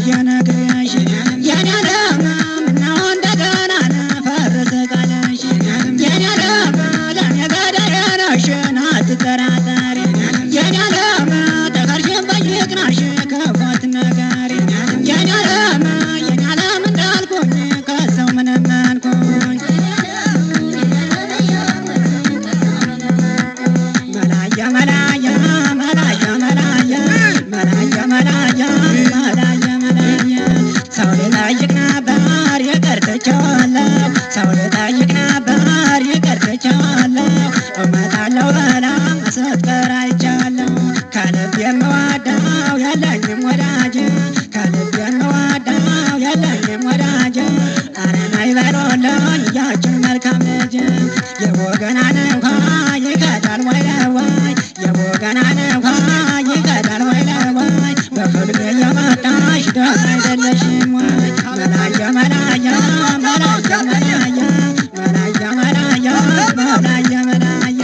የነግሬሽ የኔ ዓለም ምነው እንደገና ፈረሰ ቃልሽ የኔ ዓለም ለኔ ገዳዬ ነሽ አትጠራጠሪ የኔ ዓለም ተከርሽን በይቅናሽ ከፎት ነገሪ የኔ ዓለም እንዳልኩኝ ከሰው ምንም አንኩኝ መላያ መላያ መላያ መላያ መላያ መላያ መላያ መላያ ሰው ልጠይቅ ነበር ይቅር ትቼዋለሁ ሰው ልጠይቅ ነበር ይቅር ትቼዋለሁ እመጣለሁ ብላ ስትቀር አይቻለሁ ከልብ የምወደው የለኝም ወዳጅ ከልብ የምወደው የለኝም ወዳጅ ኧረ ነይ በሉልኝ ያችን መልካም ልጅ የወገናን እንኳ ይቀዳል ወይ ለወይ የወገናን እንኳ ይቀዳል ወይ ለወይ በፍልሜ የመጣሽ ደስ አይደለሽም ወይ መላያ መላያ መላያ መላያ መላያ መላያ መላያ መላያ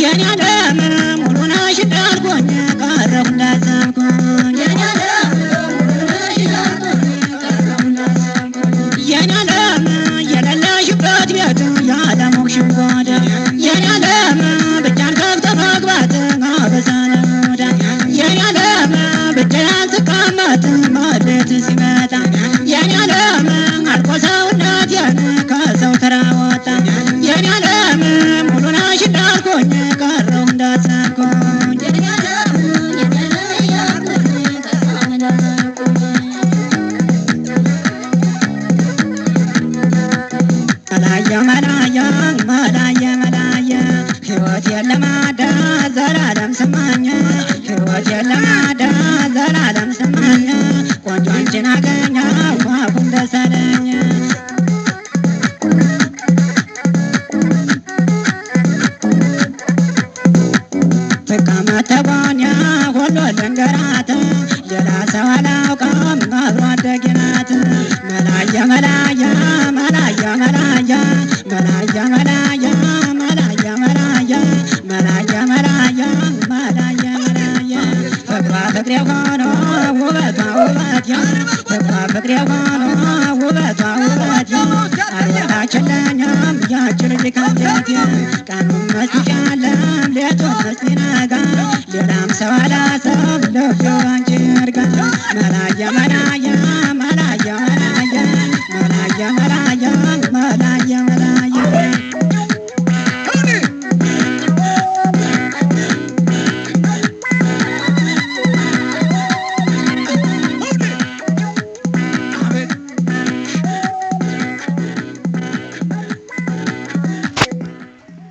የኔ ዓለም ሙሉ ነሽ እንዳልኩኝ ቀረሁ እንዳሰብኩኝ የኔ ዓለም የሌለሽበት ቤት ያለሞቅሽው ጓዳ የኔ ዓለም ብቻን ከፍቶ መግባት አበሳ ለሙዳ የኔ ዓለም ብቻዬን ስቀመጥ ማሌት ሲመጣ የኔ ዓለም አልቆ ሰውነቴን ከሰው ተራ ወጣ የኔ ዓለም ሙሉ ነሽ እንዳልኩኝ ቀረሁ እንዳሰብኩኝ መላያ መላያ መላያ መላያ ሕይወት የለማዳ ዘላለም ስማኝ ሕይወት የለማዳ ዘላለም ስማኝ ቆንጆ አንቺን አገኘሁ አፉን ደስ አለኝ ትቀመጥ ተጎኔ ሁሉ ልንገራት ሌላ ሰው አላውቅም አብሮ አደጌ ናት መላያ መላያ መላያ መላያ መላያ መላያ መላያ መላያ መላያ መላያ መላያ መላያ ፍቅሯ ፍቅሬ ሆኖ ውበቷ ውበቴ ፍቅሯ ፍቅሬ ሆኖ ውበቷ ውበቴ አልወጣችልኝም ያች ልጅ ከቤቴ ቀኑን መስጫ